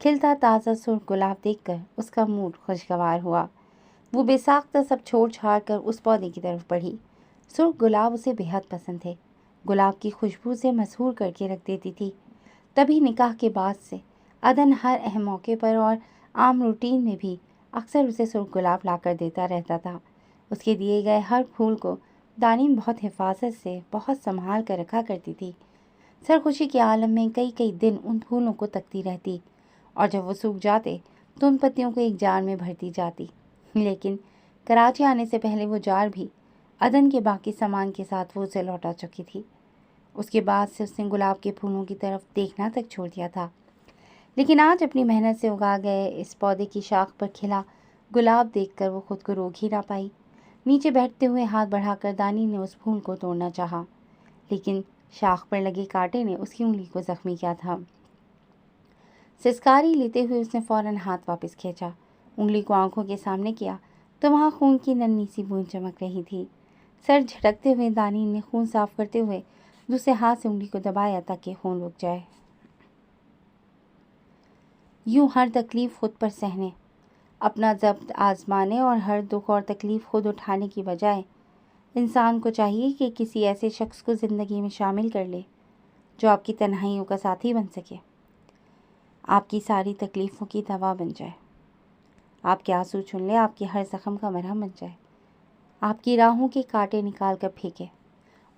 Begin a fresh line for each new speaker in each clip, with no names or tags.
کھلتا تازہ سرخ گلاب دیکھ کر اس کا موڈ خوشگوار ہوا۔ وہ بے ساختہ سب چھوڑ چھاڑ کر اس پودے کی طرف بڑھی۔ سرخ گلاب اسے بے حد پسند تھے۔ گلاب کی خوشبو سے مسحور کر کے رکھ دیتی تھی۔ تبھی نکاح کے بعد سے عدن ہر اہم موقع پر اور عام روٹین میں بھی اکثر اسے سرخ گلاب لا کر دیتا رہتا تھا۔ اس کے دیے گئے ہر پھول کو دانین بہت حفاظت سے بہت سنبھال کر رکھا کرتی تھی۔ سرخوشی کے عالم میں کئی کئی دن ان پھولوں کو تکتی رہتی، اور جب وہ سوکھ جاتے تو ان پتیوں کو ایک جار میں بھرتی جاتی۔ لیکن کراچی آنے سے پہلے وہ جار بھی عدن کے باقی سامان کے ساتھ وہ اسے لوٹا چکی تھی۔ اس کے بعد سے اس نے گلاب کے پھولوں کی طرف دیکھنا تک چھوڑ دیا تھا۔ لیکن آج اپنی محنت سے اگا گئے اس پودے کی شاخ پر کھلا گلاب دیکھ کر وہ خود کو روک ہی نہ پائی۔ نیچے بیٹھتے ہوئے ہاتھ بڑھا کر دانی نے اس پھول کو توڑنا چاہا، لیکن شاخ پر لگے کانٹے نے اس کی انگلی کو زخمی کیا تھا۔ سسکاری لیتے ہوئے اس نے فوراً ہاتھ واپس کھینچا، انگلی کو آنکھوں کے سامنے کیا تو وہاں خون کی ننھی سی بوند چمک رہی تھی۔ سر جھٹکتے ہوئے دانی نے خون صاف کرتے ہوئے دوسرے ہاتھ سے انگلی کو دبایا تاکہ خون رک جائے۔ یوں ہر تکلیف خود پر سہنے، اپنا ضبط آزمانے اور ہر دکھ اور تکلیف خود اٹھانے کی بجائے انسان کو چاہیے کہ کسی ایسے شخص کو زندگی میں شامل کر لے جو آپ کی تنہائیوں کا ساتھی بن سکے، آپ کی ساری تکلیفوں کی دوا بن جائے، آپ کے آنسو چن لے، آپ کے ہر زخم کا مرہم بن جائے، آپ کی راہوں کے کانٹے نکال کر پھینکے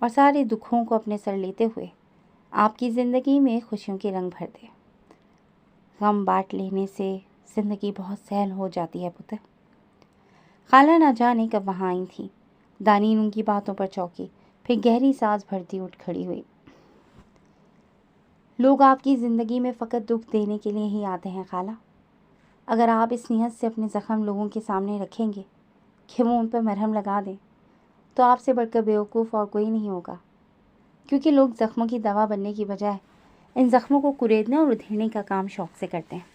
اور سارے دکھوں کو اپنے سر لیتے ہوئے آپ کی زندگی میں خوشیوں کے رنگ بھر دے۔ غم بانٹ لینے سے زندگی بہت سہل ہو جاتی ہے پتر۔ خالہ نہ جانے کب وہاں آئی تھیں۔ دانی ان کی باتوں پر چوکی، پھر گہری سانس بھرتی اٹھ کھڑی ہوئی۔ لوگ آپ کی زندگی میں فقط دکھ دینے کے لیے ہی آتے ہیں خالہ۔ اگر آپ اس نیت سے اپنے زخم لوگوں کے سامنے رکھیں گے کہ وہ ان پر مرہم لگا دیں تو آپ سے بڑھ کر بیوقوف اور کوئی نہیں ہوگا، کیونکہ لوگ زخموں کی دوا بننے کی بجائے ان زخموں کو کریدنے اور ادھیڑنے کا کام شوق سے کرتے ہیں۔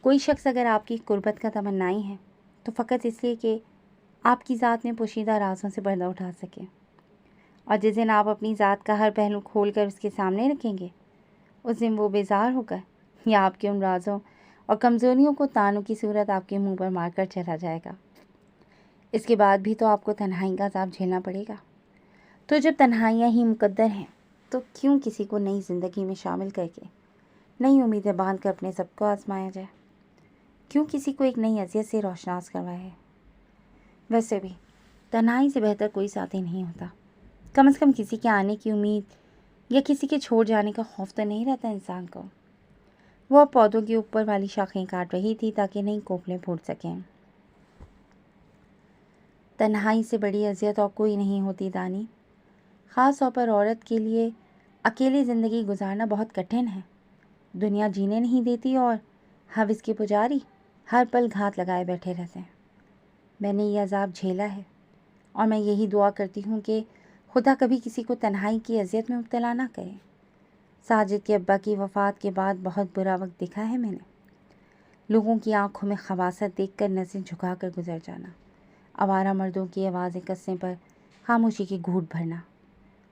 کوئی شخص اگر آپ کی قربت کا تمنائی ہے تو فقط اس لیے کہ آپ کی ذات میں پوشیدہ رازوں سے پردہ اٹھا سکے، اور جس دن آپ اپنی ذات کا ہر پہلو کھول کر اس کے سامنے رکھیں گے، اس دن وہ بیزار ہو کر یا آپ کے ان رازوں اور کمزوریوں کو تانوں کی صورت آپ کے منہ پر مار کر چلا جائے گا۔ اس کے بعد بھی تو آپ کو تنہائی کا عذاب جھیلنا پڑے گا۔ تو جب تنہائیاں ہی مقدر ہیں تو کیوں کسی کو نئی زندگی میں شامل کر کے نئی امیدیں باندھ کر اپنے سب کو آزمایا جائے؟ کیوں کسی کو ایک نئی اذیت سے روشناس کروائے؟ ویسے بھی تنہائی سے بہتر کوئی ساتھی نہیں ہوتا۔ کم از کم کسی کے آنے کی امید یا کسی کے چھوڑ جانے کا خوف تو نہیں رہتا انسان کو۔ وہ اب پودوں کے اوپر والی شاخیں کاٹ رہی تھی تاکہ نئی کوپلیں پھوٹ سکیں۔ تنہائی سے بڑی اذیت اور کوئی نہیں ہوتی دانی۔ خاص طور پر عورت کے لیے اکیلی زندگی گزارنا بہت کٹھن ہے۔ دنیا جینے نہیں دیتی اور حوث کے پجاری ہر پل گھات لگائے بیٹھے رہتے ہیں۔ میں نے یہ عذاب جھیلا ہے اور میں یہی دعا کرتی ہوں کہ خدا کبھی کسی کو تنہائی کی اذیت میں مبتلا نہ کرے۔ ساجد کے ابا کی وفات کے بعد بہت برا وقت دیکھا ہے میں نے۔ لوگوں کی آنکھوں میں خباثت دیکھ کر نظریں جھکا کر گزر جانا، آوارہ مردوں کی آوازیں کسنے پر خاموشی کی گھوٹ بھرنا،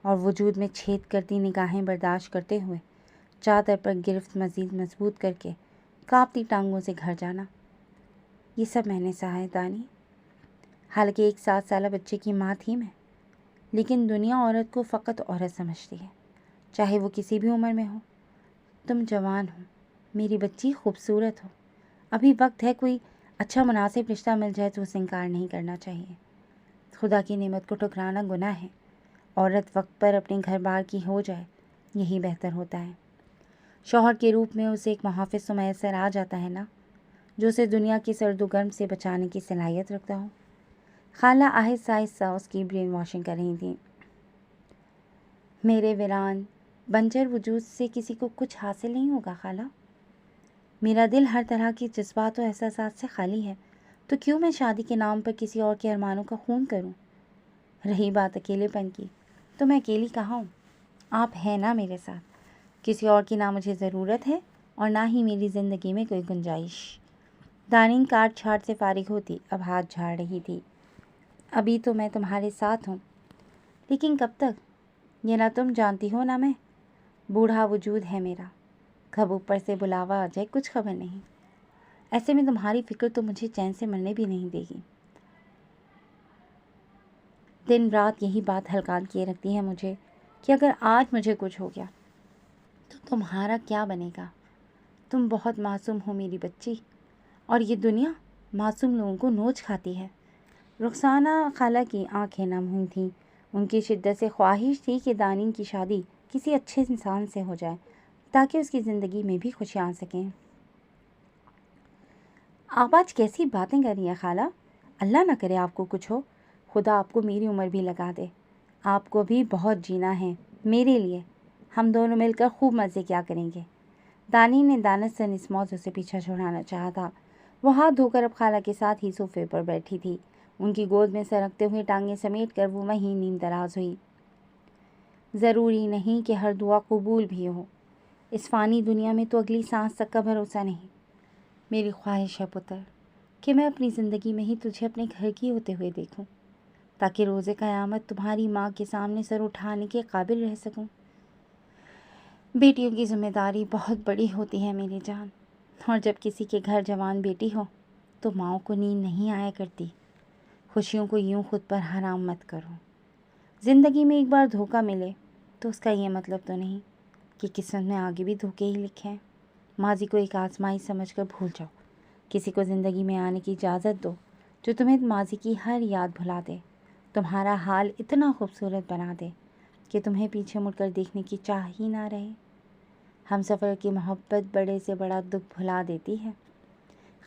اور وجود میں چھید کرتی نگاہیں برداشت کرتے ہوئے چادر پر گرفت مزید مضبوط کر کے کانپتی ٹانگوں سے گھر جانا، یہ سب میں نے سہا ہے دانی۔ حالانکہ ایک 7 سالہ بچے کی ماں تھی میں، لیکن دنیا عورت کو فقط عورت سمجھتی ہے، چاہے وہ کسی بھی عمر میں ہو۔ تم جوان ہو، میری بچی خوبصورت ہو، ابھی وقت ہے، کوئی اچھا مناسب رشتہ مل جائے تو اسے انکار نہیں کرنا چاہیے۔ خدا کی نعمت کو ٹھکرانا گناہ ہے۔ عورت وقت پر اپنے گھر بار کی ہو جائے یہی بہتر ہوتا ہے۔ شوہر کے روپ میں اسے ایک محافظ تو میسر آ جاتا ہے نا، جو اسے دنیا کی سرد و گرم سے بچانے کی صلاحیت رکھتا ہو۔ خالہ آہستہ آہستہ اس کی برین واشنگ کر رہی تھیں۔ میرے ویران بنجر وجود سے کسی کو کچھ حاصل نہیں ہوگا خالہ۔ میرا دل ہر طرح کی جذبات و احساسات سے خالی ہے، تو کیوں میں شادی کے نام پر کسی اور کے ارمانوں کا خون کروں؟ رہی بات اکیلے پن کی، تو میں اکیلی کہاں ہوں؟ آپ ہیں نا میرے ساتھ۔ کسی اور کی نہ مجھے ضرورت ہے اور نہ ہی میری زندگی میں کوئی گنجائش۔ دانین کاٹ چھاٹ سے فارغ ہوتی اب ہاتھ جھاڑ رہی تھی۔ ابھی تو میں تمہارے ساتھ ہوں، لیکن کب تک یہ نہ تم جانتی ہو نہ میں۔ بوڑھا وجود ہے میرا، کب اوپر سے بلاوا آ جائے کچھ خبر نہیں۔ ایسے میں تمہاری فکر تو مجھے چین سے مرنے بھی نہیں دے گی۔ دن رات یہی بات ہلکان کیے رکھتی ہے مجھے کہ اگر آج مجھے کچھ ہو گیا تو تمہارا کیا بنے گا؟ تم بہت معصوم ہو میری بچی، اور یہ دنیا معصوم لوگوں کو نوچ کھاتی ہے۔ رخسانہ خالہ کی آنکھیں نم ہوئی تھیں۔ ان کی شدت سے خواہش تھی کہ دانین کی شادی کسی اچھے انسان سے ہو جائے تاکہ اس کی زندگی میں بھی خوشیاں آ سکیں۔ آپ آج کیسی باتیں کر رہی ہیں خالہ؟ اللہ نہ کرے آپ کو کچھ ہو، خدا آپ کو میری عمر بھی لگا دے۔ آپ کو بھی بہت جینا ہے میرے لیے، ہم دونوں مل کر خوب مزے کیا کریں گے۔ دانین نے دانستاً اس موضوع سے پیچھا چھڑانا چاہا تھا۔ وہ ہاتھ دھو کر اب خالہ کے ساتھ ہی صوفے پر بیٹھی تھی۔ ان کی گود میں سرکتے ہوئے ٹانگیں سمیٹ کر وہ وہیں نیم دراز ہوئی۔ ضروری نہیں کہ ہر دعا قبول بھی ہو، اس فانی دنیا میں تو اگلی سانس تک کا بھروسہ نہیں۔ میری خواہش ہے پتر کہ میں اپنی زندگی میں ہی تجھے اپنے گھر کی ہوتے ہوئے دیکھوں، تاکہ روز قیامت تمہاری ماں کے سامنے سر اٹھانے کے قابل رہ سکوں۔ بیٹیوں کی ذمہ داری بہت بڑی ہوتی ہے میری جان، اور جب کسی کے گھر جوان بیٹی ہو تو ماؤں کو نیند نہیں آیا کرتی۔ خوشیوں کو یوں خود پر حرام مت کرو۔ زندگی میں ایک بار دھوکہ ملے تو اس کا یہ مطلب تو نہیں کہ قسمت میں آگے بھی دھوکے ہی لکھے ہیں۔ ماضی کو ایک آزمائش سمجھ کر بھول جاؤ۔ کسی کو زندگی میں آنے کی اجازت دو جو تمہیں ماضی کی ہر یاد بھلا دے، تمہارا حال اتنا خوبصورت بنا دے کہ تمہیں پیچھے مڑ کر دیکھنے کی چاہ ہی نہ رہے۔ ہم سفر کی محبت بڑے سے بڑا دکھ بھلا دیتی ہے۔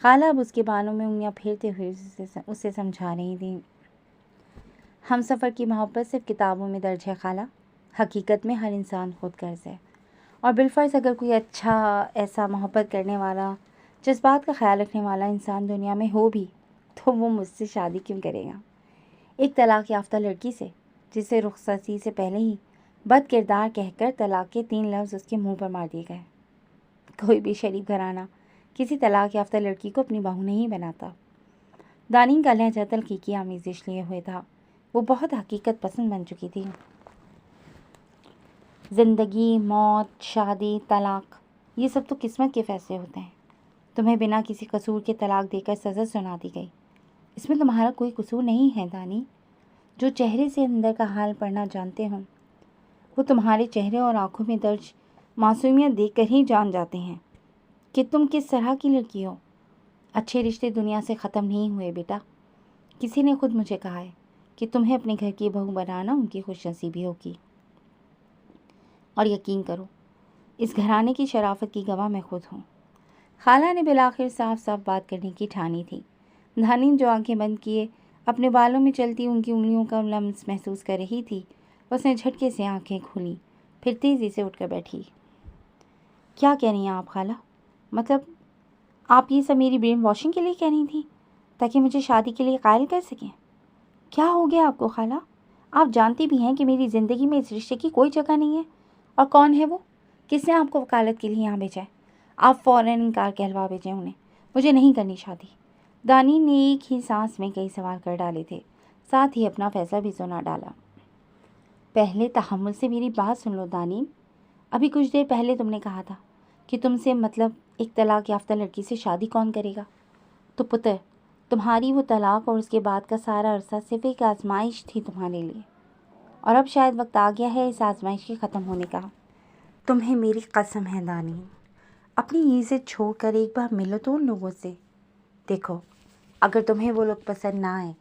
خالہ اب اس کے بالوں میں انگلیاں پھیرتے ہوئے اسے سمجھا رہی تھی۔ ہم سفر کی محبت صرف کتابوں میں درج ہے خالہ، حقیقت میں ہر انسان خود غرض ہے، اور بالفرض اگر کوئی اچھا ایسا محبت کرنے والا، جذبات کا خیال رکھنے والا انسان دنیا میں ہو بھی تو وہ مجھ سے شادی کیوں کرے گا؟ ایک طلاق یافتہ لڑکی سے جسے رخصتی سے پہلے ہی بد کردار کہہ کر طلاق کے 3 لفظ اس کے منہ پر مار دیے گئے۔ کوئی بھی شریف گھرانہ کسی طلاق یافتہ لڑکی کو اپنی بہو نہیں بناتا۔ دانین کا لہجہ تلخی کی آمیزش لیے ہوئے تھا۔ وہ بہت حقیقت پسند بن چکی تھی۔ زندگی، موت، شادی، طلاق، یہ سب تو قسمت کے فیصلے ہوتے ہیں۔ تمہیں بنا کسی قصور کے طلاق دے کر سزا سنا دی گئی، اس میں تمہارا کوئی قصور نہیں ہے دانی۔ جو چہرے سے اندر کا حال پڑھنا جانتے ہوں وہ تمہارے چہرے اور آنکھوں میں درج معصومیت دیکھ کر ہی جان جاتے ہیں کہ تم کس طرح کی لڑکی ہو۔ اچھے رشتے دنیا سے ختم نہیں ہوئے بیٹا۔ کسی نے خود مجھے کہا ہے کہ تمہیں اپنے گھر کی بہو بنانا ان کی خوش نصیبی ہوگی، اور یقین کرو اس گھرانے کی شرافت کی گواہ میں خود ہوں۔ خالہ نے بالآخر صاف صاف بات کرنے کی ٹھانی تھی۔ دانین جو آنکھیں بند کیے اپنے بالوں میں چلتی ان کی انگلیوں کا لمس محسوس کر رہی تھی، اس نے جھٹکے سے آنکھیں کھولیں، پھر تیزی سے اٹھ کر بیٹھی۔ کیا کہہ رہی ہیں آپ خالہ؟ مطلب آپ یہ سب میری برین واشنگ کے لیے کہہ رہی تھیں تاکہ مجھے شادی کے لیے قائل کر سکیں؟ کیا ہو گیا آپ کو خالہ؟ آپ جانتی بھی ہیں کہ میری زندگی میں اس رشتے کی کوئی جگہ نہیں ہے۔ اور کون ہے وہ؟ کس نے آپ کو وکالت کے لیے یہاں بھیجا ہے؟ آپ فوراً انکار کہلوا بھیجیں انہیں، مجھے نہیں کرنی شادی۔ دانین نے ایک ہی سانس میں کئی سوال کر ڈالے تھے، ساتھ ہی اپنا فیصلہ بھی سنا ڈالا۔ پہلے تحمل سے میری بات سن لو دانین۔ ابھی کچھ دیر پہلے تم نے کہا تھا کہ تم سے مطلب ایک طلاق یافتہ لڑکی سے شادی کون کرے گا؟ تو پتر تمہاری وہ طلاق اور اس کے بعد کا سارا عرصہ صرف ایک آزمائش تھی تمہارے لیے، اور اب شاید وقت آ گیا ہے اس آزمائش کے ختم ہونے کا۔ تمہیں میری قسم ہے دانین، اپنی عزت چھوڑ کر ایک بار ملو تو ان لوگوں سے۔ دیکھو اگر تمہیں وہ لوگ پسند نہ آئے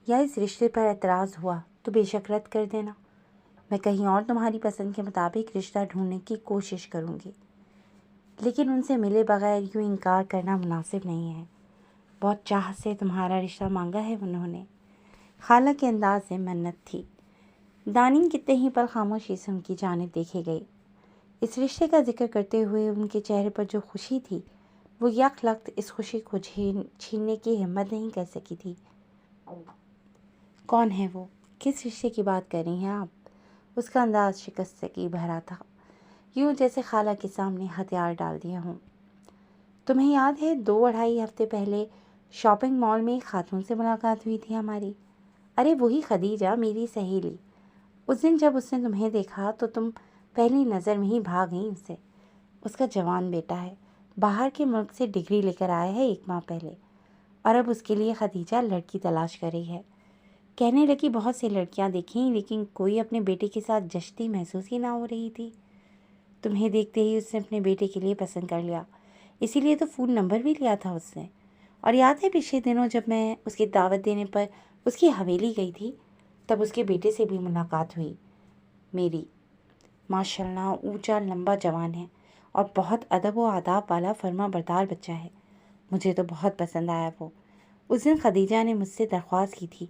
یا اس رشتے پر اعتراض ہوا تو بے شک رد کر دینا۔ میں کہیں اور تمہاری پسند کے مطابق رشتہ ڈھونڈنے کی کوشش کروں گی، لیکن ان سے ملے بغیر یوں انکار کرنا مناسب نہیں ہے۔ بہت چاہ سے تمہارا رشتہ مانگا ہے انہوں نے۔ خالہ کے انداز میں منت تھی۔ دانین کتنے ہی پل خاموشی سے ان کی جانب دیکھے گئی۔ اس رشتے کا ذکر کرتے ہوئے ان کے چہرے پر جو خوشی تھی وہ یک لخت اس خوشی کو چھیننے کی ہمت نہیں کر سکی تھی۔ کون ہے وہ؟ کس رشتے کی بات کر رہی ہیں آپ؟ اس کا انداز شکستگی بھرا تھا، یوں جیسے خالہ کے سامنے ہتھیار ڈال دیا ہوں۔ تمہیں یاد ہے 2-2.5 ہفتے پہلے شاپنگ مال میں ایک خاتون سے ملاقات ہوئی تھی ہماری؟ ارے وہی خدیجہ، میری سہیلی۔ اس دن جب اس نے تمہیں دیکھا تو تم پہلی نظر میں ہی بھاگ گئی اس سے۔ اس کا جوان بیٹا ہے، باہر کے ملک سے ڈگری لے کر آیا ہے 1 ماہ پہلے، اور اب اس کے لیے خدیجہ لڑکی تلاش کر رہی ہے۔ کہنے لگی بہت سی لڑکیاں دیکھیں لیکن کوئی اپنے بیٹے کے ساتھ جچتی محسوس ہی نہ ہو رہی تھی۔ تمہیں دیکھتے ہی اس نے اپنے بیٹے کے لیے پسند کر لیا، اسی لیے تو فون نمبر بھی لیا تھا اس نے۔ اور یاد ہے پچھلے دنوں جب میں اس کی دعوت دینے پر اس کی حویلی گئی تھی، تب اس کے بیٹے سے بھی ملاقات ہوئی میری۔ ماشاءاللہ اونچا لمبا جوان ہے اور بہت ادب و آداب والا فرما بردار بچہ ہے۔ مجھے تو بہت پسند آیا وہ۔ اس دن خدیجہ نے مجھ سے درخواست کی تھی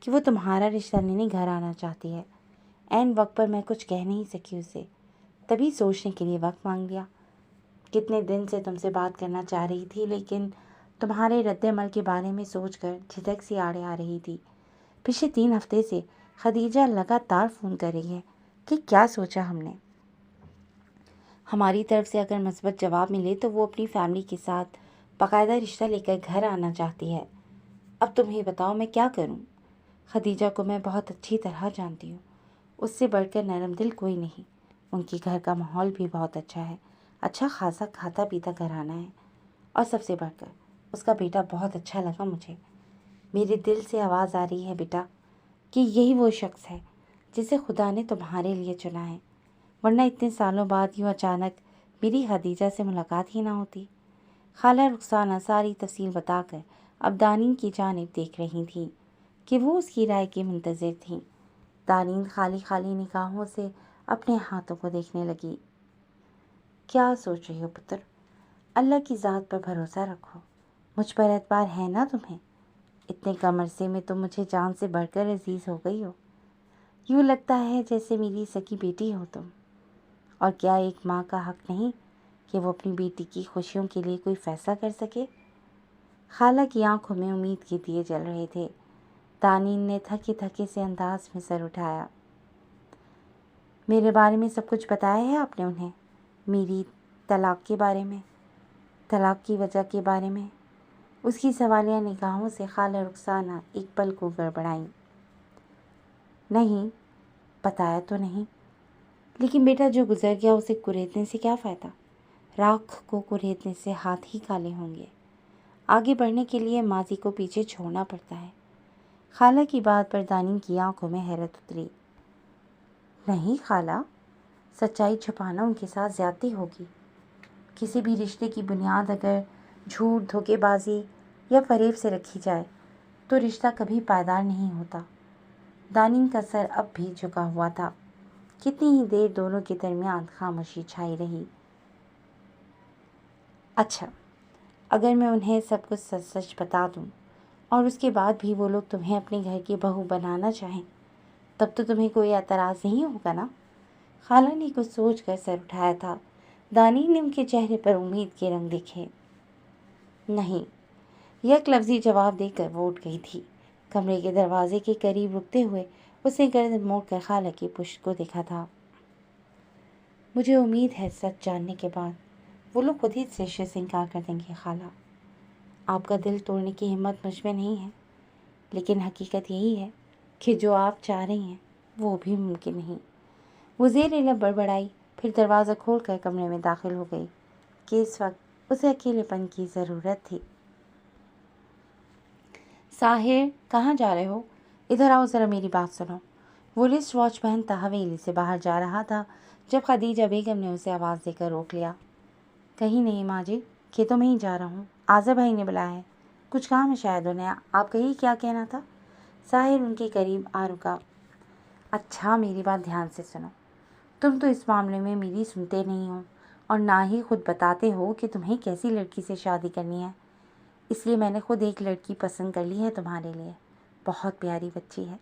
کہ وہ تمہارا رشتہ لینے گھر آنا چاہتی ہے۔ عین وقت پر میں کچھ کہہ نہیں سکی اسے، تبھی سوچنے کے لیے وقت مانگ لیا۔ کتنے دن سے تم سے بات کرنا چاہ رہی تھی لیکن تمہارے رد عمل کے بارے میں سوچ کر جھجک سی آڑے آ رہی تھی۔ پچھلے 3 ہفتے سے خدیجہ لگاتار فون کر رہی ہے کہ کیا سوچا ہم نے۔ ہماری طرف سے اگر مثبت جواب ملے تو وہ اپنی فیملی کے ساتھ باقاعدہ رشتہ لے کر گھر آنا چاہتی ہے۔ اب تمہیں بتاؤ میں کیا کروں؟ خدیجہ کو میں بہت اچھی طرح جانتی ہوں، اس سے بڑھ کر نرم دل کوئی نہیں۔ ان کے گھر کا ماحول بھی بہت اچھا ہے، اچھا خاصا کھاتا پیتا گھرانہ ہے، اور سب سے بڑھ کر اس کا بیٹا بہت اچھا لگا مجھے۔ میرے دل سے آواز آ رہی ہے بیٹا کہ یہی وہ شخص ہے جسے خدا نے تمہارے لیے چنا ہے، ورنہ اتنے سالوں بعد یوں اچانک میری خدیجہ سے ملاقات ہی نہ ہوتی۔ خالہ رخسانہ ساری تفصیل بتا کر اب دانین کی جانب دیکھ رہی تھیں کہ وہ اس کی رائے کے منتظر تھیں۔ دانین خالی خالی نگاہوں سے اپنے ہاتھوں کو دیکھنے لگی۔ کیا سوچ رہی ہو پتر؟ اللہ کی ذات پر بھروسہ رکھو، مجھ پر اعتبار ہے نا تمہیں؟ اتنے کم عرصے میں تم مجھے جان سے بڑھ کر عزیز ہو گئی ہو، یوں لگتا ہے جیسے میری سکی بیٹی ہو تم۔ اور کیا ایک ماں کا حق نہیں کہ وہ اپنی بیٹی کی خوشیوں کے لیے کوئی فیصلہ کر سکے؟ خالہ کی آنکھوں میں امید کے دیے جل رہے تھے۔ دانین نے تھکے تھکے سے انداز میں سر اٹھایا۔ میرے بارے میں سب کچھ بتایا ہے آپ نے انہیں؟ میری طلاق کے بارے میں، طلاق کی وجہ کے بارے میں؟ اس کی سوالیہ نگاہوں سے خالہ رخسانہ ایک پل کو گڑبڑائیں۔ نہیں، بتایا تو نہیں، لیکن بیٹا جو گزر گیا اسے کریدنے سے کیا فائدہ؟ راکھ کو کریدنے سے ہاتھ ہی کالے ہوں گے۔ آگے بڑھنے کے لیے ماضی کو پیچھے چھوڑنا پڑتا ہے۔ خالہ کی بات پر دانین کی آنکھوں میں حیرت اتری۔ نہیں خالہ، سچائی چھپانا ان کے ساتھ زیادتی ہوگی۔ کسی بھی رشتے کی بنیاد اگر جھوٹ، دھوکے بازی یا فریب سے رکھی جائے تو رشتہ کبھی پائیدار نہیں ہوتا۔ دانین کا سر اب بھی جھکا ہوا تھا۔ کتنی ہی دیر دونوں کے درمیان خاموشی چھائی رہی۔ اچھا، اگر میں انہیں سب کچھ سچ سچ بتا دوں اور اس کے بعد بھی وہ لوگ تمہیں اپنے گھر کی بہو بنانا چاہیں تب تو تمہیں کوئی اعتراض نہیں ہوگا نا؟ خالہ نے کچھ سوچ کر سر اٹھایا تھا۔ دانین نے ان کے چہرے پر امید کے رنگ دیکھے۔ نہیں، یک لفظی جواب دے کر وہ اٹھ گئی تھی۔ کمرے کے دروازے کے قریب رکتے ہوئے اس نے گردن موڑ کر خالہ کی پشت کو دیکھا تھا۔ مجھے امید ہے سچ جاننے کے بعد وہ لوگ خود ہی اس رشتے سے انکار کر دیں گے خالہ۔ آپ کا دل توڑنے کی ہمت مجھ میں نہیں ہے، لیکن حقیقت یہی ہے کہ جو آپ چاہ رہی ہیں وہ بھی ممکن نہیں۔ وہ زیر لب بڑبڑائی، پھر دروازہ کھول کر کمرے میں داخل ہو گئی کہ اس وقت اسے اکیلے پن کی ضرورت تھی۔ ساحر، کہاں جا رہے ہو؟ ادھر آؤ ذرا میری بات سنو۔ وہ رسٹ واچ پہنتا حویلی سے باہر جا رہا تھا جب خدیجہ بیگم نے اسے آواز دے کر روک لیا۔ کہیں نہیں ماں جی، کھیتوں میں ہی جا رہا ہوں، آذر بھائی نے بلایا ہے، کچھ کام ہے شاید انہیں، آپ کہیے کیا کہنا تھا؟ ساحر ان کے قریب آ رکا۔ اچھا میری بات دھیان سے سنو، تم تو اس معاملے میں میری سنتے نہیں ہو اور نہ ہی خود بتاتے ہو کہ تمہیں کیسی لڑکی سے شادی کرنی ہے۔ اس لیے میں نے خود ایک لڑکی پسند کر لی ہے تمہارے لیے، بہت پیاری بچی ہے،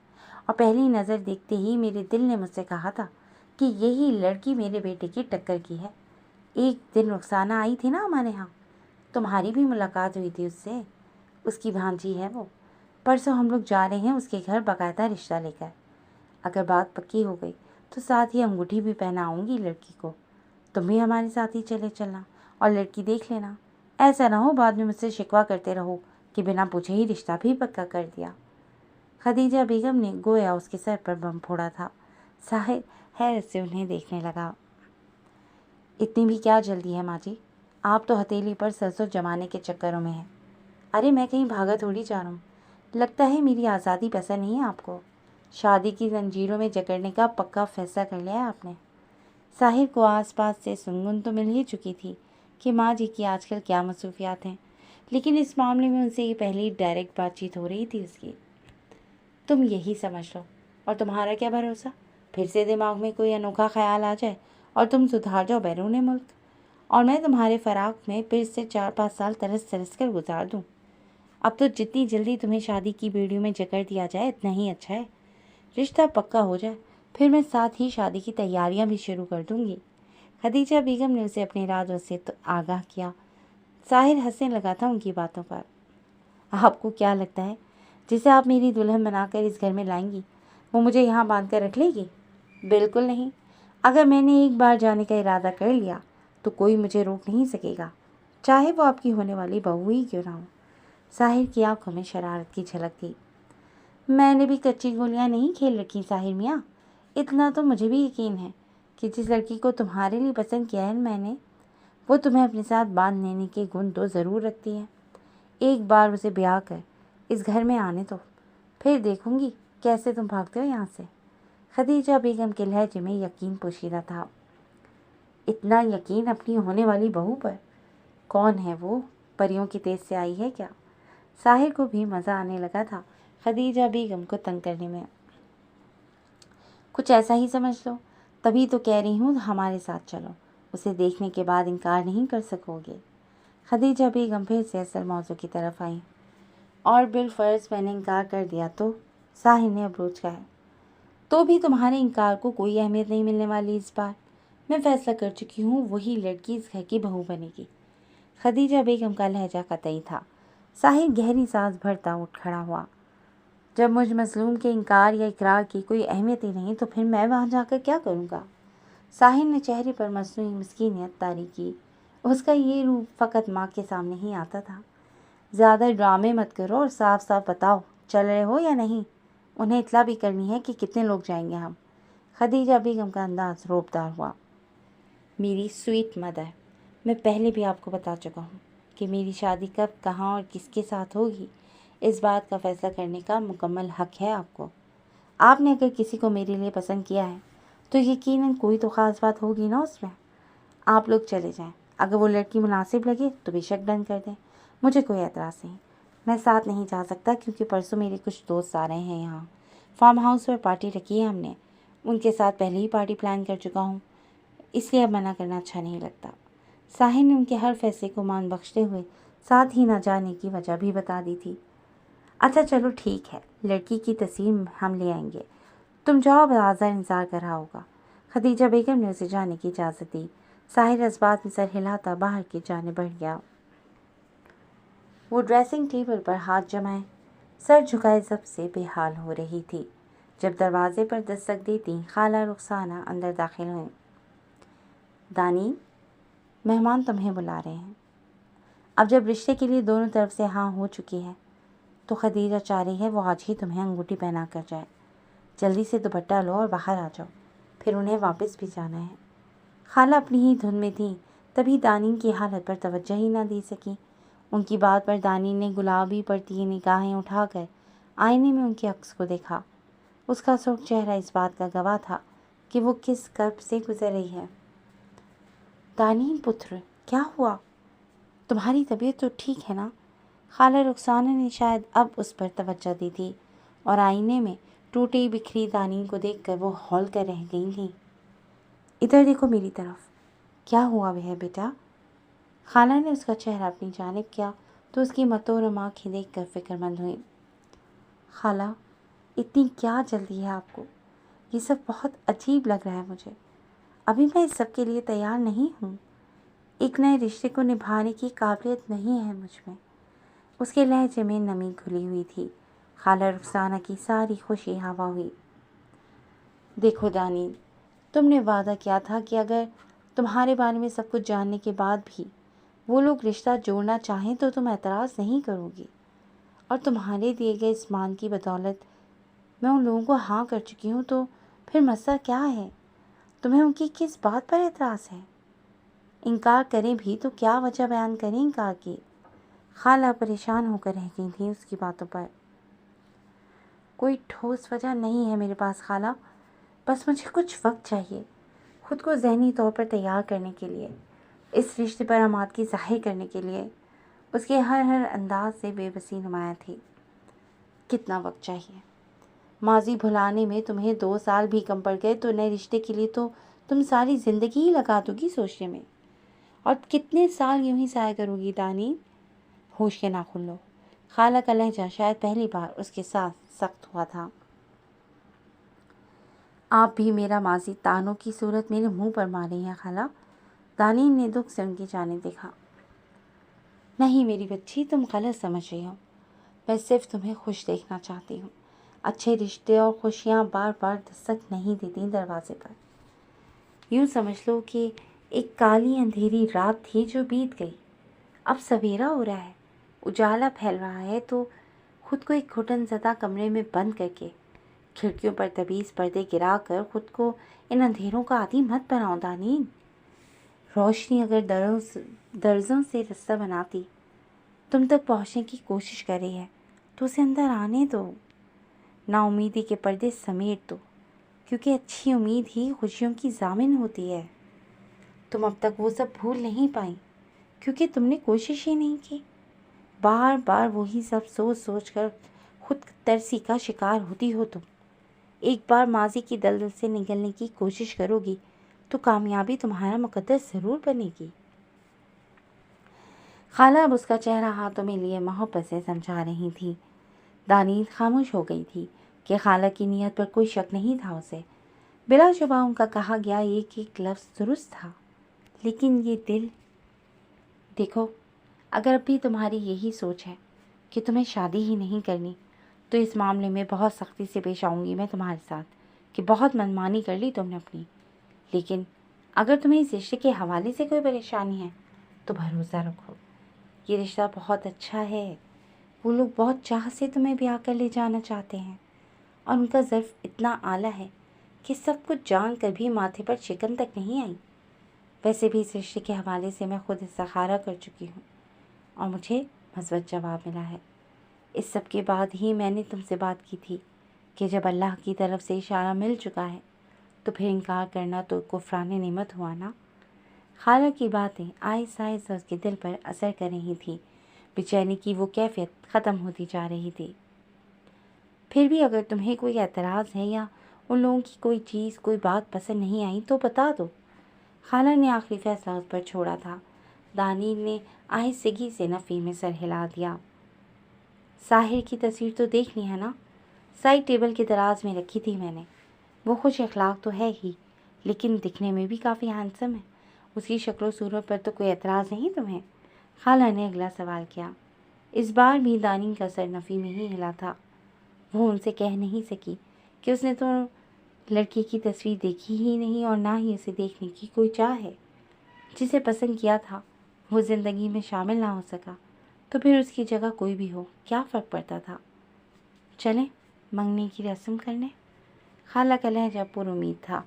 اور پہلی نظر دیکھتے ہی میرے دل نے مجھ سے کہا تھا کہ یہی لڑکی میرے بیٹے کی ٹکر کی ہے۔ ایک دن رخسانہ آئی تھی نا ہمارے ہاں، تمہاری بھی ملاقات ہوئی تھی اس سے، اس کی بھانجی ہے وہ۔ پرسوں ہم لوگ جا رہے ہیں اس کے گھر باقاعدہ رشتہ لے کر۔ اگر بات پکی ہو گئی تو ساتھ ہی انگوٹھی بھی پہناؤں گی لڑکی کو۔ تم بھی ہمارے ساتھ ہی چلے چلنا اور لڑکی دیکھ لینا، ایسا نہ ہو بعد میں مجھ سے شکوہ کرتے رہو کہ بنا پوچھے ہی رشتہ بھی پکا کر دیا۔ خدیجہ بیگم نے گویا اس کے سر پر بم پھوڑا تھا۔ ساحر حیرت سے انہیں دیکھنے لگا۔ اتنی بھی کیا جلدی ہے ماں جی، آپ تو ہتھیلی پر سرسوں جمانے کے چکروں میں ہیں۔ ارے میں کہیں بھاگا تھوڑی جا رہا ہوں، لگتا ہے میری آزادی پسند نہیں ہے آپ کو، شادی کی زنجیروں میں جکڑنے کا پکا فیصلہ کر لیا ہے آپ نے۔ ساحر کو آس پاس سے سنگن تو مل ہی چکی تھی کہ ماں جی کی آج کل کیا مصروفیات ہیں، لیکن اس معاملے میں ان سے یہ پہلی ڈائریکٹ بات چیت ہو رہی تھی اس کی۔ تم یہی سمجھ لو، اور تمہارا کیا بھروسہ، پھر سے دماغ میں کوئی انوکھا خیال آ جائے اور تم سدھار جاؤ بیرون ملک، اور میں تمہارے فراق میں پھر سے 4-5 سال ترس ترس کر گزار دوں۔ اب تو جتنی جلدی تمہیں شادی کی بیڑیوں میں جکڑ دیا جائے اتنا ہی اچھا ہے، رشتہ پکا ہو جائے، پھر میں ساتھ ہی شادی کی تیاریاں بھی شروع کر دوں گی۔ خدیجہ بیگم نے اسے اپنے ارادوں سے تو آگاہ کیا۔ ساحر ہنسنے لگا تھا ان کی باتوں پر۔ آپ کو کیا لگتا ہے جسے آپ میری دلہن بنا کر اس گھر میں لائیں گی وہ مجھے یہاں باندھ کر رکھ لے گی؟ بالکل نہیں، اگر میں نے ایک بار جانے کا ارادہ کر لیا تو کوئی مجھے روک نہیں سکے گا، چاہے وہ آپ کی ہونے والی بہو ہی کیوں نہ ہو۔ ساحر کی آنکھوں میں شرارت کی جھلک تھی۔ میں نے بھی کچی گولیاں نہیں کھیل رکھی ساحر میاں، اتنا تو مجھے بھی یقین ہے کہ جس لڑکی کو تمہارے لیے پسند کیا ہے میں نے، وہ تمہیں اپنے ساتھ باندھ لینے کے گن تو ضرور رکھتی ہے۔ ایک بار اسے بیاہ کر اس گھر میں آنے دو، پھر دیکھوں گی کیسے تم بھاگتے ہو یہاں سے۔ خدیجہ بیگم کے لہجے میں یقین پوشیدہ تھا۔ اتنا یقین اپنی ہونے والی بہو پر؟ کون ہے وہ، پریوں کی تیز سے آئی ہے کیا؟ ساحر کو بھی مزہ آنے لگا تھا خدیجہ بیگم کو تنگ کرنے میں۔ کچھ ایسا ہی سمجھ لو، تبھی تو کہہ رہی ہوں ہمارے ساتھ چلو، اسے دیکھنے کے بعد انکار نہیں کر سکو گے۔ خدیجہ بیگم پھر سے اصل موضوع کی طرف آئیں۔ اور بالفرض میں نے انکار کر دیا تو؟ ساحر نے ابروچ کہا۔ تو بھی تمہارے انکار کو کوئی اہمیت نہیں ملنے والی اس بار، میں فیصلہ کر چکی ہوں وہی لڑکی اس گھر کی بہو بنے گی۔ خدیجہ بیگم کا لہجہ قطعی تھا۔ ساحر گہری سانس بھرتا اٹھ کھڑا ہوا۔ جب مجھ مظلوم کے انکار یا اقرار کی کوئی اہمیت ہی نہیں تو پھر میں وہاں جا کر کیا کروں گا؟ ساحر نے چہرے پر مصنوعی مسکینیت طاری کی۔ اس کا یہ روپ فقط ماں کے سامنے ہی آتا تھا۔ زیادہ ڈرامے مت کرو اور صاف صاف بتاؤ چل رہے ہو یا نہیں، انہیں اطلاع بھی کرنی ہے کہ کتنے لوگ جائیں گے ہم۔ خدیجہ بیگم کا انداز روبدار ہوا۔ میری سویٹ مدر، میں پہلے بھی آپ کو بتا چکا ہوں کہ میری شادی کب، کہاں اور کس کے ساتھ ہوگی، اس بات کا فیصلہ کرنے کا مکمل حق ہے آپ کو۔ آپ نے اگر کسی کو میرے لیے پسند کیا ہے تو یقیناً کوئی تو خاص بات ہوگی نا اس میں۔ آپ لوگ چلے جائیں، اگر وہ لڑکی مناسب لگے تو بے شک ڈن کر دیں، مجھے کوئی اعتراض نہیں۔ میں ساتھ نہیں جا سکتا کیونکہ پرسوں میرے کچھ دوست آ رہے ہیں یہاں، فارم ہاؤس پر پارٹی رکھی ہے ہم نے، ان کے ساتھ پہلے ہی پارٹی پلان کر چکا ہوں، اس لیے اب منع کرنا اچھا نہیں لگتا۔ ساحر نے ان کے ہر فیصلے کو مان بخشتے ہوئے ساتھ ہی نہ جانے کی وجہ بھی بتا دی تھی۔ اچھا چلو ٹھیک ہے، لڑکی کی تصویر ہم لے آئیں گے، تم جاؤ، بازار انتظار کر رہا ہوگا۔ خدیجہ بیگم نے اسے جانے کی اجازت دی۔ ساحر اس بات میں سر ہلاتا باہر کی جانب بڑھ گیا۔ وہ ڈریسنگ ٹیبل پر ہاتھ جمائے سر جھکائے ضبط سے بے حال ہو رہی تھی جب دروازے پر دستک دیتی خالہ رخسانہ اندر داخل ہوئیں۔ دانی، مہمان تمہیں بلا رہے ہیں۔ اب جب رشتے کے لیے دونوں طرف سے ہاں ہو چکی ہے تو خدیجہ چاہ رہی ہے وہ آج ہی تمہیں انگوٹھی پہنا کر جائے۔ جلدی سے دوپٹہ لو اور باہر آ جاؤ، پھر انہیں واپس بھی جانا ہے۔ خالہ اپنی ہی دھن میں تھیں، تبھی دانی کی حالت پر توجہ ہی نہ دی سکی۔ ان کی بات پر دانی نے گلابی پڑتی نگاہیں اٹھا کر آئینے میں ان کے عکس کو دیکھا۔ اس کا سرخ چہرہ اس بات کا گواہ تھا کہ وہ کس کرب سے گزر رہی ہے۔ دانی پتر، کیا ہوا؟ تمہاری طبیعت تو ٹھیک ہے نا؟ خالہ رخسانہ نے شاید اب اس پر توجہ دی تھی اور آئینے میں ٹوٹی بکھری دانی کو دیکھ کر وہ ہول کر رہ گئی تھیں۔ ادھر دیکھو میری طرف، کیا ہوا ہے بیٹا؟ خالہ نے اس کا چہرہ اپنی جانب کیا تو اس کی متورم آنکھیں دیکھ کر فکر مند ہوئی۔ خالہ، اتنی کیا جلدی ہے آپ کو؟ یہ سب بہت عجیب لگ رہا ہے مجھے، ابھی میں اس سب کے لیے تیار نہیں ہوں، ایک نئے رشتے کو نبھانے کی قابلیت نہیں ہے مجھ میں۔ اس کے لہجے میں نمی گھلی ہوئی تھی۔ خالہ رخسانہ کی ساری خوشی ہوا ہوئی۔ دیکھو دانی، تم نے وعدہ کیا تھا کہ اگر تمہارے بارے میں سب کچھ جاننے کے بعد بھی وہ لوگ رشتہ جوڑنا چاہیں تو تم اعتراض نہیں کرو گی، اور تمہارے دیے گئے اس مان کی بدولت میں ان لوگوں کو ہاں کر چکی ہوں، تو پھر مسئلہ کیا ہے؟ تمہیں ان کی کس بات پر اعتراض ہے؟ انکار کریں بھی تو کیا وجہ بیان کریں انکار کی؟ خالہ پریشان ہو کر رہ گئی تھیں اس کی باتوں پر۔ کوئی ٹھوس وجہ نہیں ہے میرے پاس خالہ، بس مجھے کچھ وقت چاہیے خود کو ذہنی طور پر تیار کرنے کے لیے، اس رشتے پر آمادگی ظاہر کرنے کے لیے۔ اس کے ہر انداز سے بے بسی نمایاں تھی۔ کتنا وقت چاہیے؟ ماضی بھلانے میں تمہیں 2 سال بھی کم پڑ گئے تو نئے رشتے کے لیے تو تم ساری زندگی ہی لگا دو گی سوچنے میں، اور کتنے سال یوں ہی ضائع کرو گی دانی؟ ہوش کے ناخن لو۔ خالہ کا لہجہ شاید پہلی بار اس کے ساتھ سخت ہوا تھا۔ آپ بھی میرا ماضی تانوں کی صورت میرے منہ پر ماری ہیں خالہ۔ دانین نے دکھ سے ان کی جانب دیکھا۔ نہیں میری بچی، تم غلط سمجھ رہی ہو، میں صرف تمہیں خوش دیکھنا چاہتی ہوں۔ اچھے رشتے اور خوشیاں بار بار دستک نہیں دیتی دروازے پر۔ یوں سمجھ لو کہ ایک کالی اندھیری رات تھی جو بیت گئی، اب سویرا ہو رہا ہے، اجالا پھیل رہا ہے، تو خود کو ایک گھٹن زدہ کمرے میں بند کر کے کھڑکیوں پر تبیز پردے گرا کر خود کو ان اندھیروں کا عادی مت بناؤ دانین۔ روشنی اگر درزوں سے رستہ بناتی تم تک پہنچنے کی کوشش کر رہی ہے تو اسے اندر آنے دو، نا امیدی کے پردے سمیٹ دو، کیونکہ اچھی امید ہی خوشیوں کی ضامن ہوتی ہے۔ تم اب تک وہ سب بھول نہیں پائیں کیونکہ تم نے کوشش ہی نہیں کی۔ بار بار وہی سب سوچ سوچ کر خود ترسی کا شکار ہوتی ہو تم۔ ایک بار ماضی کی دلدل سے نکلنے کی کوشش کرو گی تو کامیابی تمہارا مقدر ضرور بنے گی۔ خالہ اب اس کا چہرہ ہاتھوں میں لیے محبت سے سمجھا رہی تھی۔ دانین خاموش ہو گئی تھی کہ خالہ کی نیت پر کوئی شک نہیں تھا اسے۔ بلا شبہ ان کا کہا گیا ایک ایک لفظ درست تھا، لیکن یہ دل… دیکھو، اگر اب بھی تمہاری یہی سوچ ہے کہ تمہیں شادی ہی نہیں کرنی تو اس معاملے میں بہت سختی سے پیش آؤں گی میں تمہارے ساتھ کہ بہت منمانی کر لی تم نے اپنی۔ لیکن اگر تمہیں اس رشتے کے حوالے سے کوئی پریشانی ہے تو بھروسہ رکھو، یہ رشتہ بہت اچھا ہے۔ وہ لوگ بہت چاہ سے تمہیں بیاہ کر لے جانا چاہتے ہیں، اور ان کا ظرف اتنا اعلیٰ ہے کہ سب کچھ جان کر بھی ماتھے پر شکن تک نہیں آئی۔ ویسے بھی اس رشتے کے حوالے سے میں خود استخارہ کر چکی ہوں اور مجھے مثبت جواب ملا ہے۔ اس سب کے بعد ہی میں نے تم سے بات کی تھی کہ جب اللہ کی طرف سے اشارہ مل چکا ہے تو پھر انکار کرنا تو کفران نعمت ہوا نا۔ خالہ کی باتیں آہستہ آہستہ اس کے دل پر اثر کر رہی تھیں۔ بے چینی کی وہ کیفیت ختم ہوتی جا رہی تھی۔ پھر بھی اگر تمہیں کوئی اعتراض ہے یا ان لوگوں کی کوئی چیز، کوئی بات پسند نہیں آئی تو بتا دو۔ خالہ نے آخری فیصلہ اس پر چھوڑا تھا۔ دانین نے آہستگی سے نفی میں سر ہلا دیا۔ ساحر کی تصویر تو دیکھنی ہے نا؟ سائڈ ٹیبل کے دراز میں رکھی تھی میں نے۔ وہ خوش اخلاق تو ہے ہی، لیکن دکھنے میں بھی کافی ہینڈسم ہے۔ اس کی شکل و صورت پر تو کوئی اعتراض نہیں تمہیں؟ خالہ نے اگلا سوال کیا۔ اس بار بھی دانین کا سر نفی میں ہی ہلا تھا۔ وہ ان سے کہہ نہیں سکی کہ اس نے تو لڑکی کی تصویر دیکھی ہی نہیں اور نہ ہی اسے دیکھنے کی کوئی چاہ ہے۔ جسے پسند کیا تھا وہ زندگی میں شامل نہ ہو سکا تو پھر اس کی جگہ کوئی بھی ہو، کیا فرق پڑتا تھا؟ چلیں منگنی کی رسم کرنے۔ خالہ کا لہجہ پر امید تھا۔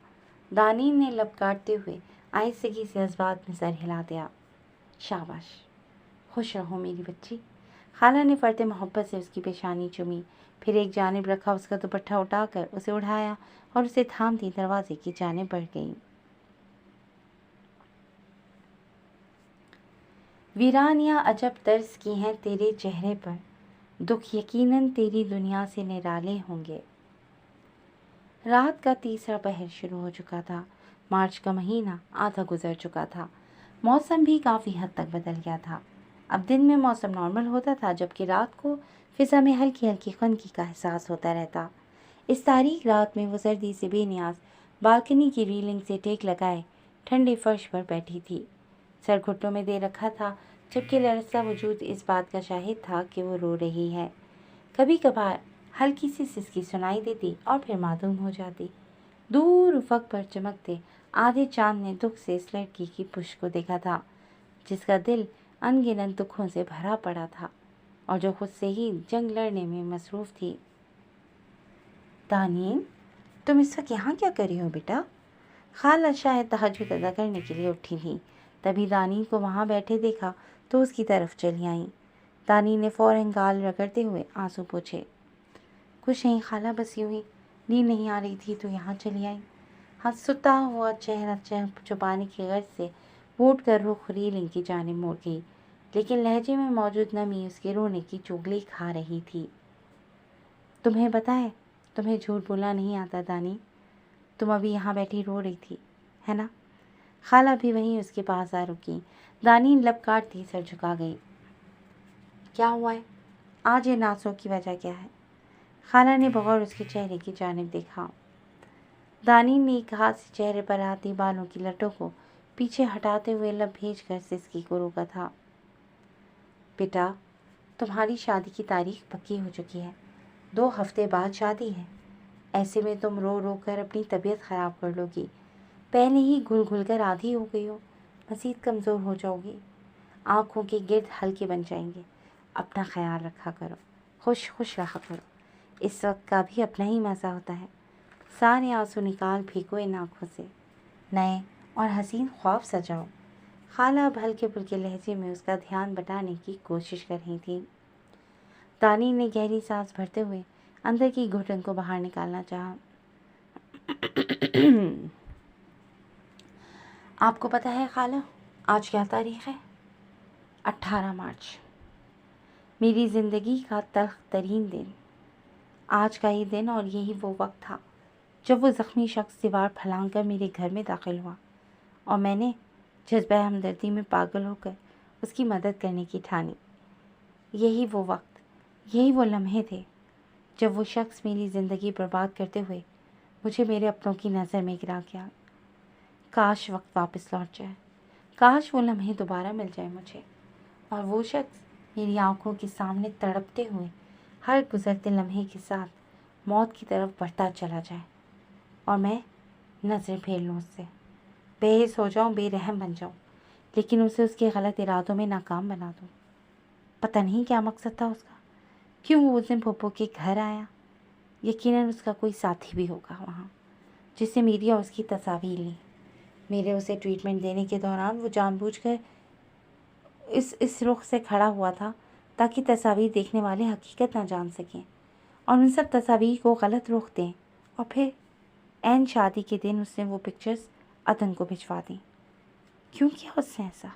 دانین نے لب کاٹتے ہوئے آہستگی سے جذبات میں سر ہلا دیا۔ شاباش، خوش رہو میری بچی۔ خالہ نے فرط محبت سے اس کی پیشانی چومی، پھر ایک جانب رکھا اس کا دوپٹہ اٹھا کر اسے اڑھایا اور اسے تھامتی دروازے کی جانب بڑھ گئی۔ ویرانیاں عجب طرز کی ہیں تیرے چہرے پر، دکھ یقیناً تیری دنیا سے نرالے ہوں گے۔ رات کا تیسرا پہر شروع ہو چکا تھا۔ مارچ کا مہینہ آدھا گزر چکا تھا۔ موسم بھی کافی حد تک بدل گیا تھا۔ اب دن میں موسم نارمل ہوتا تھا، جبکہ رات کو فضا میں ہلکی ہلکی خنکی کا احساس ہوتا رہتا۔ اس تاریک رات میں وہ سردی سے بے نیاز بالکنی کی ریلنگ سے ٹیک لگائے ٹھنڈے فرش پر بیٹھی تھی۔ سر گھٹنوں میں دے رکھا تھا، جبکہ لرزتا وجود اس بات کا شاہد تھا کہ وہ رو رہی ہے۔ کبھی کبھار ہلکی سی سسکی سنائی دیتی اور پھر معدوم ہو جاتی۔ دور افق پر چمکتے آدھے چاند نے دکھ سے اس لڑکی کی پشت کو دیکھا تھا، جس کا دل ان گنت دکھوں سے بھرا پڑا تھا اور جو خود سے ہی جنگ لڑنے میں مصروف تھی۔ دانین، تم اس وقت یہاں کیا کر رہی ہو بیٹا؟ خالہ شاید تہجد ادا کرنے کے لیے اٹھی تھی۔ تبھی دانی کو وہاں بیٹھے دیکھا تو اس کی طرف چلی آئیں۔ دانی نے فوراً گال رگڑتے ہوئے آنسو پوچھے۔ کچھ نہیں خالہ، بس یوں ہی نیند نہیں آ رہی تھی تو یہاں چلی آئی۔ ستا ہوا چہرہ چھپانے کی غرض سے وہ اٹھ کر رخ ریلنگ کی جانب موڑ گئی، لیکن لہجے میں موجود نمی اس کے رونے کی چغلی کھا رہی تھی۔ تمہیں پتہ ہے، تمہیں جھوٹ بولنا نہیں آتا دانی، تم ابھی یہاں بیٹھی رو رہی تھی، ہے نا؟ خالہ بھی وہیں اس کے پاس آ رکی۔ دانی لب کاٹتی سر جھکا گئی۔ کیا ہوا ہے؟ آج یہ ناسوں کی وجہ کیا ہے؟ خالہ نے بغور اس کے چہرے کی جانب دیکھا۔ دانی نے ایک ہاتھ سے چہرے پر آتی بالوں کی لٹوں کو پیچھے ہٹاتے ہوئے لب بھیج کر سسکی کو روکا تھا۔ بیٹا، تمہاری شادی کی تاریخ پکی ہو چکی ہے، 2 ہفتے بعد شادی ہے۔ ایسے میں تم رو رو کر اپنی طبیعت خراب کر لو گی، پہلے ہی گھل گھل کر آدھی ہو گئی ہو، مزید کمزور ہو جاؤ گی، آنکھوں کے گرد ہلکے بن جائیں گے۔ اپنا خیال رکھا کرو، خوش خوش رہا کرو، اس وقت کا بھی اپنا ہی مزہ ہوتا ہے۔ سارے آنسو نکال پھینکو ان آنکھوں سے، نئے اور حسین خواب سجاؤ۔ خالہ اب ہلکے پھلکے لہجے میں اس کا دھیان بٹانے کی کوشش کر رہی تھی۔ دانی نے گہری سانس بھرتے ہوئے اندر کی گھٹن کو باہر نکالنا چاہا۔ آپ کو پتہ ہے خالہ، آج کیا تاریخ ہے؟ 18 مارچ، میری زندگی کا تلخ ترین دن۔ آج کا یہ دن اور یہی وہ وقت تھا جب وہ زخمی شخص دیوار پھلانگ کر میرے گھر میں داخل ہوا اور میں نے جذبہ ہمدردی میں پاگل ہو کر اس کی مدد کرنے کی ٹھانی۔ یہی وہ وقت، یہی وہ لمحے تھے جب وہ شخص میری زندگی برباد کرتے ہوئے مجھے میرے اپنوں کی نظر میں گرا گیا۔ کاش وقت واپس لوٹ جائے، کاش وہ لمحے دوبارہ مل جائے مجھے، اور وہ شخص میری آنکھوں کے سامنے تڑپتے ہوئے ہر گزرتے لمحے کے ساتھ موت کی طرف بڑھتا چلا جائے، اور میں نظر پھیر لوں اس سے، بے حس ہو جاؤں، بے رحم بن جاؤں، لیکن اسے اس کے غلط ارادوں میں ناکام بنا دوں۔ پتہ نہیں کیا مقصد تھا اس کا، کیوں وہ اس دن پھپھو کے گھر آیا؟ یقیناً اس کا کوئی ساتھی بھی ہوگا وہاں جس نے میری اور اس کی تصاویر لی۔ میرے اسے ٹریٹمنٹ دینے کے دوران وہ جان بوجھ کر اس رخ سے کھڑا ہوا تھا تاکہ تصاویر دیکھنے والے حقیقت نہ جان سکیں اور ان سب تصاویر کو غلط رخ دیں، اور پھر عین شادی کے دن اس نے وہ پکچرز عدن کو بھجوا دیں۔ کیوں کیا اس نے ایسا؟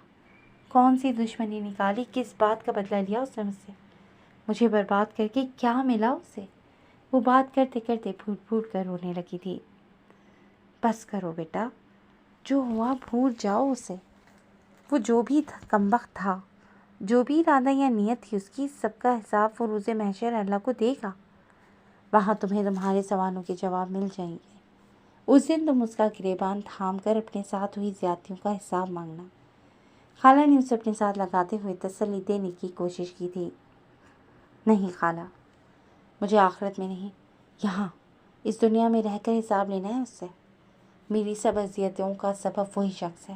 کون سی دشمنی نکالی؟ کس بات کا بدلہ لیا اس نے مجھ سے؟ مجھے برباد کر کے کیا ملا اسے؟ وہ بات کرتے کرتے پھوٹ پھوٹ کر رونے لگی تھی۔ بس کرو بیٹا، جو ہوا بھول جاؤ اسے۔ وہ جو بھی کمبخت تھا، جو بھی ارادہ یا نیت تھی اس کی، سب کا حساب وہ روز محشر اللہ کو دے گا۔ وہاں تمہیں تمہارے سوالوں کے جواب مل جائیں گے۔ اس دن تم اس کا گریبان تھام کر اپنے ساتھ ہوئی زیادتیوں کا حساب مانگنا۔ خالہ نے اسے اپنے ساتھ لگاتے ہوئے تسلی دینے کی کوشش کی تھی۔ نہیں خالہ، مجھے آخرت میں نہیں، یہاں اس دنیا میں رہ کر حساب لینا ہے اس سے۔ میری سب اذیتوں کا سبب وہی شخص ہے،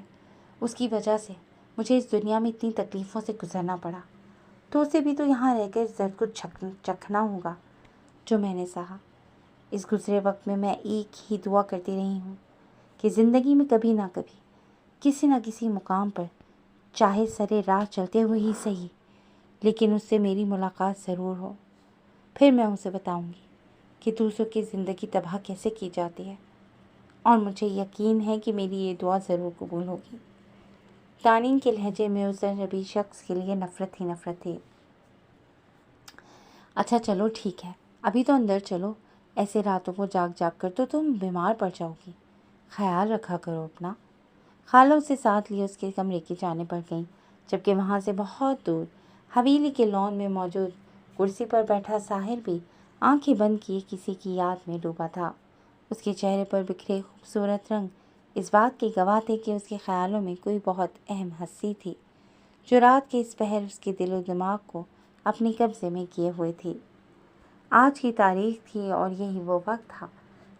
اس کی وجہ سے مجھے اس دنیا میں اتنی تکلیفوں سے گزرنا پڑا، تو اسے بھی تو یہاں رہ کر اس درد کو چکھنا ہوگا جو میں نے سہا۔ اس گزرے وقت میں ایک ہی دعا کرتی رہی ہوں کہ زندگی میں کبھی نہ کبھی کسی نہ کسی مقام پر، چاہے سرے راہ چلتے ہوئے ہی صحیح، لیکن اس سے میری ملاقات ضرور ہو۔ پھر میں اسے بتاؤں گی کہ دوسروں کی زندگی تباہ کیسے کی جاتی ہے، اور مجھے یقین ہے کہ میری یہ دعا ضرور قبول ہوگی۔ دانی کے لہجے میں اس اجنبی شخص کے لیے نفرت ہی نفرت تھی۔ اچھا چلو ٹھیک ہے، ابھی تو اندر چلو، ایسے راتوں کو جاگ جاگ کر تو تم بیمار پڑ جاؤ گی، خیال رکھا کرو اپنا۔ خالہ اسے ساتھ لیے اس کے کمرے کی جانب بڑھ گئیں، جبکہ وہاں سے بہت دور حویلی کے لان میں موجود کرسی پر بیٹھا ساحر بھی آنکھیں بند کیے کسی کی یاد میں ڈوبا تھا۔ اس کے چہرے پر بکھرے خوبصورت رنگ اس بات کے گواہ تھے کہ اس کے خیالوں میں کوئی بہت اہم ہستی تھی جو رات کے اس پہر اس کے دل و دماغ کو اپنے قبضے میں کیے ہوئے تھی۔ آج کی تاریخ تھی اور یہی وہ وقت تھا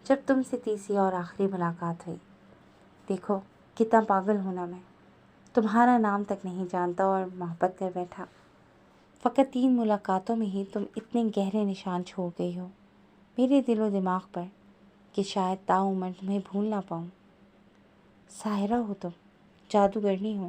جب تم سے تیسری اور آخری ملاقات ہوئی۔ دیکھو کتنا پاگل ہونا میں، تمہارا نام تک نہیں جانتا اور محبت کر بیٹھا۔ فقط 3 ملاقاتوں میں ہی تم اتنے گہرے نشان چھوڑ گئی ہو میرے دل و دماغ پر کہ شاید تاعمر تمہیں بھول نہ پاؤں۔ ساحرہ ہو تم، جادوگرنی ہو،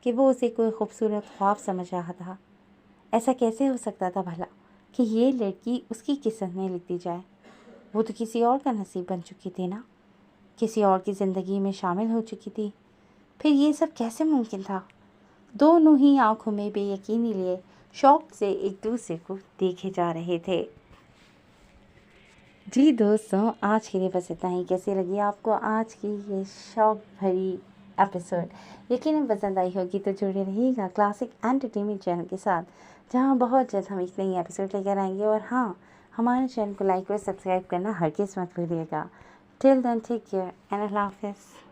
کہ وہ اسے کوئی خوبصورت خواب سمجھ رہا تھا۔ ایسا کیسے ہو سکتا تھا بھلا کہ یہ لڑکی اس کی قسمت میں لکھ دی جائے؟ وہ تو کسی اور کا نصیب بن چکی تھی نا، کسی اور کی زندگی میں شامل ہو چکی تھی۔ پھر یہ سب کیسے ممکن تھا؟ دونوں ہی آنکھوں میں بے یقینی لیے شوق سے ایک دوسرے کو دیکھے جا رہے تھے۔ جی دوستوں، آج کے لیے بس اتنا ہی۔ کیسی لگی آپ کو آج کی یہ شوق بھری ایپیسوڈ؟ یقیناً پسند آئی ہوگی تو جڑے رہیے گا کلاسک انٹرٹینمنٹ چینل کے ساتھ، جہاں بہت جلد ہم ایک نئی ایپیسوڈ لے کر آئیں گے۔ اور ہاں، ہمارے چینل کو لائک اور سبسکرائب کرنا ہرگز مت بھولیے گا۔ ٹل دین ٹیک کیئر اینڈ اللہ حافظ۔